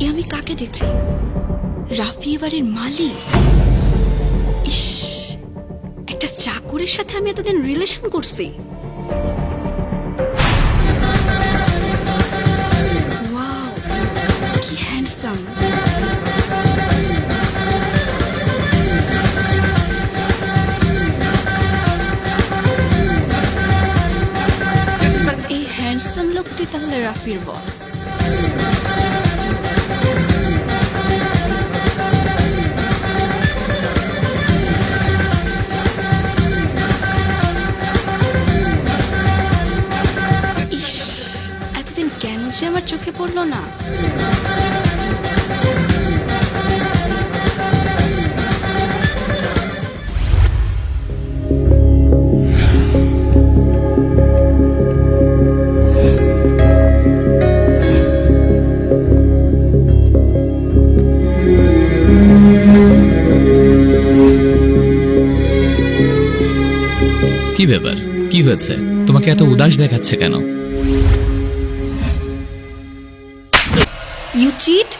এ আমি কাকে দেখছি? রাফি এবারের মালি। ইস, একটা চাকরের সাথে আমি এতদিন রিলেশন করছি। ওয়াও, কি হ্যান্ডসাম। এই হ্যান্ডসাম লোকটি তাহলে রাফির বস। কেন যে আমার চোখে পড়লো না? কি ব্যাপার? কি হয়েছে? তোমাকে এত উদাস দেখাচ্ছে কেন? You cheat!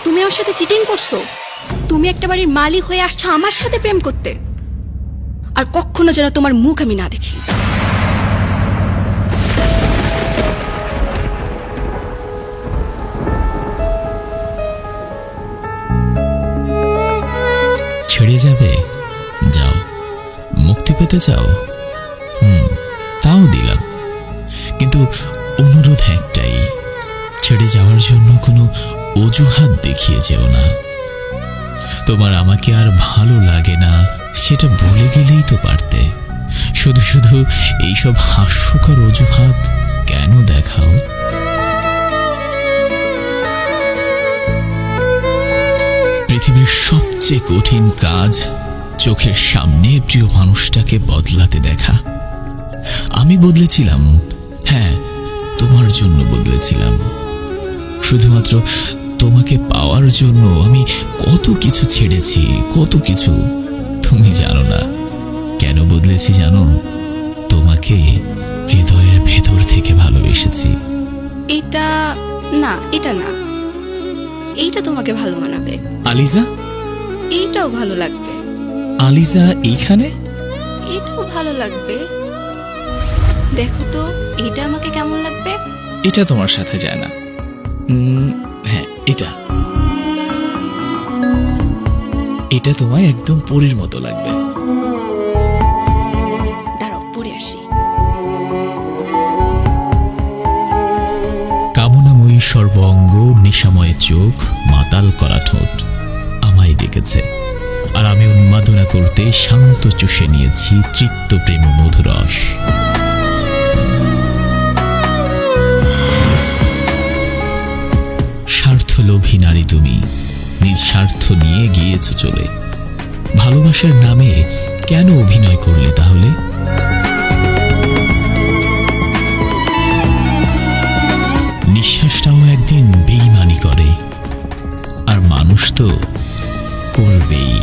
তুমি আমার সাথে চিটিং করছো। তুমি একটা বাড়ির মালিক হয়ে আসছো আমার সাথে প্রেম করতে। আর কখনো যেন তোমার মুখ আমি না দেখি। ছেড়ে যাবে? যাও। মুক্তি পেতে চাও? তাও দিলাম, কিন্তু অনুরোধ একটাই, ছেড়ে যাওয়ার জন্য কোনো অজুহাত দেখিয়ে যেও না। তোমার আমাকে আর ভালো লাগে না সেটা বলে গেলেই তো পারতে। শুধু শুধু এইসব হাস্যকর অজুহাত কেন দেখাও? পৃথিবীর সবচেয়ে কঠিন কাজ চোখের সামনে প্রিয় মানুষটাকে বদলাতে দেখা। আমি বদলেছিলাম, হ্যাঁ, তোমার জন্য বদলেছিলাম। শুধুমাত্র তোমাকে পাওয়ার জন্য আমি কত কিছু ছেড়েছি, কত কিছু। তুমি জানো না কেন বদলেছি, জানো? তোমাকে হৃদয়ের ভেতর থেকে ভালোবেসেছি। এটা না, এটা না, এইটা তোমাকে ভালো মানাবে। আলিজা? এইটাও ভালো লাগবে। আলিজা এইখানে? এটাও ভালো লাগবে। দেখো তো এটা আমাকে কেমন লাগবে। এটা তোমার সাথে যায় না। হ্যাঁ, এটা তোমায় একদম পরীর মতো লাগবে। দাঁড়াও, পরে আসি। কামনাময়ী সর্বঙ্গ, নেশাময় চোখ, মাতাল করা ঠোঁট আমায় ডেকেছে, আর আমি উন্মাদনা করতে শান্ত চুষে নিয়েছি তৃপ্ত প্রেম মধুরস। স্বার্থলোভী নারী তুমি, নিজ স্বার্থ নিয়ে গিয়েছ চলে। ভালোবাসার নামে কেন অভিনয় করলে তাহলে? নিঃশ্বাসটাও একদিন বেইমানি করে, আর মানুষ তো করবেই।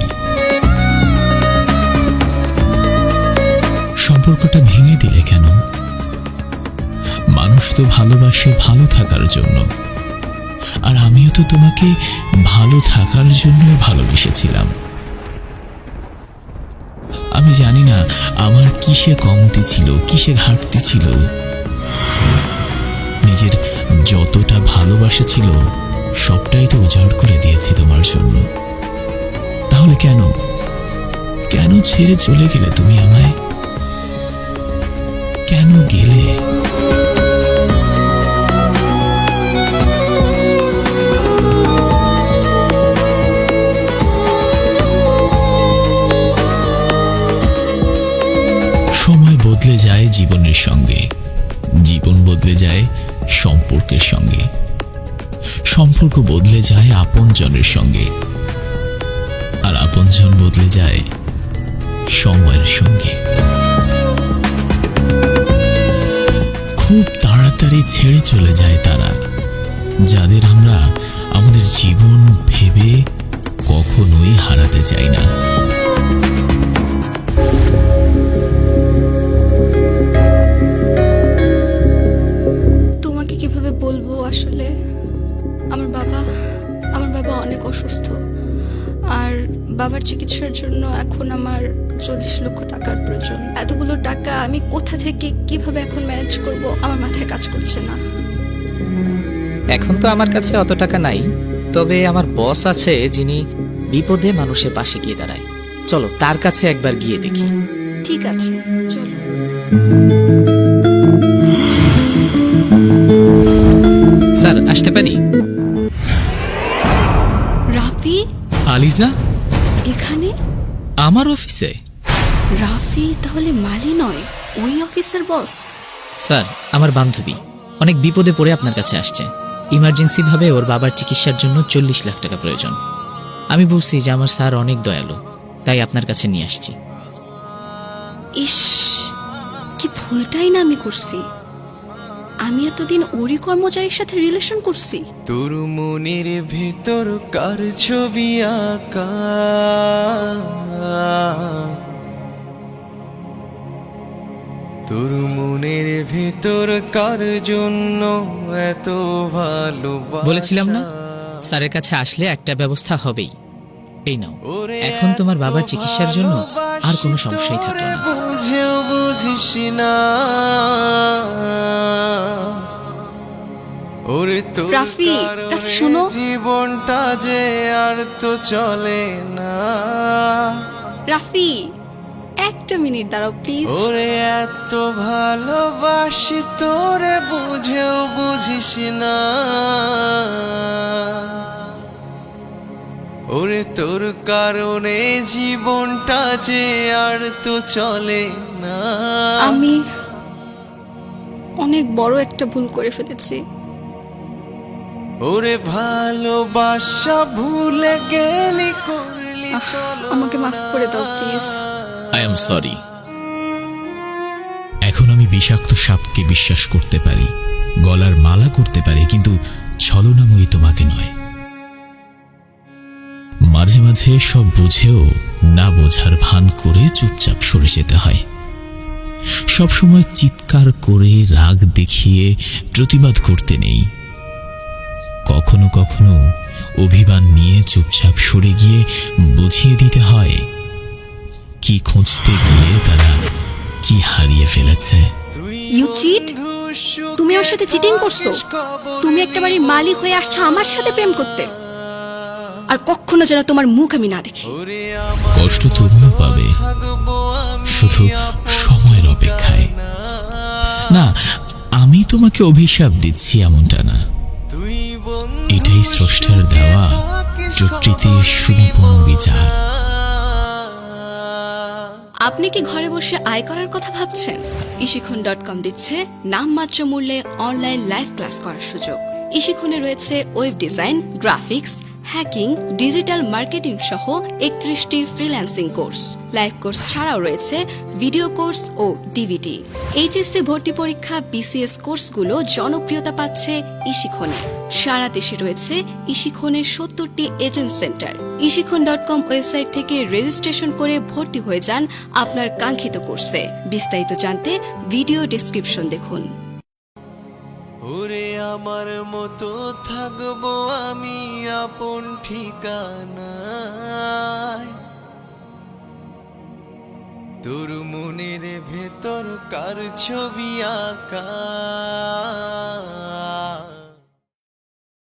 সম্পর্কটা ভেঙে দিলে কেন? মানুষ তো ভালোবাসে ভালো থাকার জন্য, আর আমিও তো তোমাকে ভালো থাকার জন্যই ভালোবেসেছিলাম। আমি জানি না আমার কিসে কমতি ছিল, কিসে ঘাটতি ছিল। নিজের যতটা ভালোবাসা ছিল সবটাই তো উজাড় করে দিয়েছি তোমার জন্য। তাহলে কেন কেন ছেড়ে চলে গেলে তুমি আমায়? কেন গেলে? সময় বদলে যায় জীবনের সঙ্গে, জীবন বদলে যায় সম্পর্কের সঙ্গে, সম্পর্ক বদলে যায় আপনজনের সঙ্গে, আর আপনজন বদলে যায় সময়ের সঙ্গে। খুব তাড়াতাড়ি ছেড়ে চলে যায় তারা, যাদের আমরা আমাদের জীবন ভেবে কখনোই হারাতে চাই না। তোমাকে কিভাবে বলবো আসলে, আমার বাবা অনেক অসুস্থ, আর বাবার চিকিৎসার জন্য এখন আমার 40 লক্ষ টাকার প্রয়োজন। এতগুলো টাকা আমি কোথা থেকে কিভাবে এখন ম্যানেজ করব আমার মাথায় কাজ করছে না। এখন তো আমার কাছে অত টাকা নাই, তবে আমার বস আছে যিনি বিপদে মানুষের পাশে গিয়ে দাঁড়ায়। চলো তার কাছে একবার গিয়ে দেখি। ঠিক আছে, চলো। স্যার, আসতে পারি? রাফি আলিজা এখানে? আমার অফিসে? রাফি তাহলে মালি নয়, ওই অফিসের বস? স্যার, আমার বান্ধবী অনেক বিপদে পড়ে আপনার কাছে আসছে। ইমার্জেন্সি ভাবে ওর বাবার চিকিৎসার জন্য 40 লাখ টাকা প্রয়োজন। আমি বলছি যে আমার স্যার অনেক দয়ালু, তাই আপনার কাছে নিয়ে আসছি। ইস, কি ভুলটাই না আমি করছি। আমি এতদিন ওরই কর্মচারীর সাথে রিলেশন করছি। তোর মনের ভেতর কার ছবি আঁকা, তোর মনের ভেতর কার জন্য এত ভালোবাসা। বলেছিলাম না, স্যারের কাছে আসলে একটা ব্যবস্থা হবেই। এই নাও, এখন তোমার বাবার চিকিৎসার জন্য আর কোনো সমস্যাই থাকলো না। বুঝেও বুঝিস না ওরে, তোর রাফি, কারণে রাফি শোনো। জীবনটা যে আর তো চলে না। রাফি, একটা মিনিট দাঁড়াও প্লিজ। ওরে এত ভালোবাসি তোরে, বুঝেও বুঝিস না। ওরে তোর কারণে জীবনটা যে আর তো চলে না। আমি অনেক বড় একটা ভুল করে ফেলেছি। ওরে ভালোবাসা ভুলে গেলি, করলি চলো। আমাকে মাফ করে দাও প্লিজ। I am sorry. এখন আমি বিষাক্ত সাপকে বিশ্বাস করতে পারি, গলার মালা করতে পারি, কিন্তু ছলনাময়ী তোমাকে নয়। মাঝে মাঝে সব বুঝেও না বোঝার ভান করে চুপচাপ সরে যেতে হয়। সবসময় চিৎকার করে রাগ দেখিয়ে প্রতিবাদ করতে নেই। কখনো কখনো অভিমান নিয়ে চুপচাপ সরে গিয়ে বুঝিয়ে দিতে হয় কি খুঁজতে গিয়ে তারা কি হারিয়ে ফেলেছে। You cheat! তুমি ওর সাথে চিটিং করছো। তুমি একটা বাড়ির মালিক হয়ে আসছো আমার সাথে প্রেম করতে, আর কখনো যেন তোমার মুখ আমি না দেখি। কষ্ট তুমিও পাবে, শুধু সময়ের অপেক্ষায়। না, আমি তোমাকে অভিশাপ দিচ্ছি এমনটা না, এটাই স্রষ্টার দেওয়া প্রকৃতির সুনিপুণ বিচার। আপনি কি ঘরে বসে আয় করার কথা ভাবছেন? ইশিখন.com দিচ্ছে নামমাত্র মূল্যে অনলাইন লাইভ ক্লাস করার সুযোগ। ইশিখনে রয়েছে web design, graphics, hacking, digital marketing সহ 31টি ফ্রিল্যান্সিং কোর্স। লাইভ কোর্স ছাড়াও রয়েছে ভিডিও কোর্স ও ডিভিডি। এইচএসসি ভর্তি পরীক্ষা, বিসিএস কোর্সগুলো জনপ্রিয়তা পাচ্ছে ইশিখনে। সারা দেশে রয়েছে ইশিখনের 70টি এজেন্ট সেন্টার। ইশিখন.com ওয়েবসাইট থেকে রেজিস্ট্রেশন করে ভর্তি হয়ে যান আপনার কাঙ্ক্ষিত কোর্সে। বিস্তারিত জানতে ভিডিও ডেসক্রিপশন দেখুন। ওরে আমার মতো থাকবো আমি আপন ঠিকানায়, তোর মনের ভেতর কার ছবি আঁকা।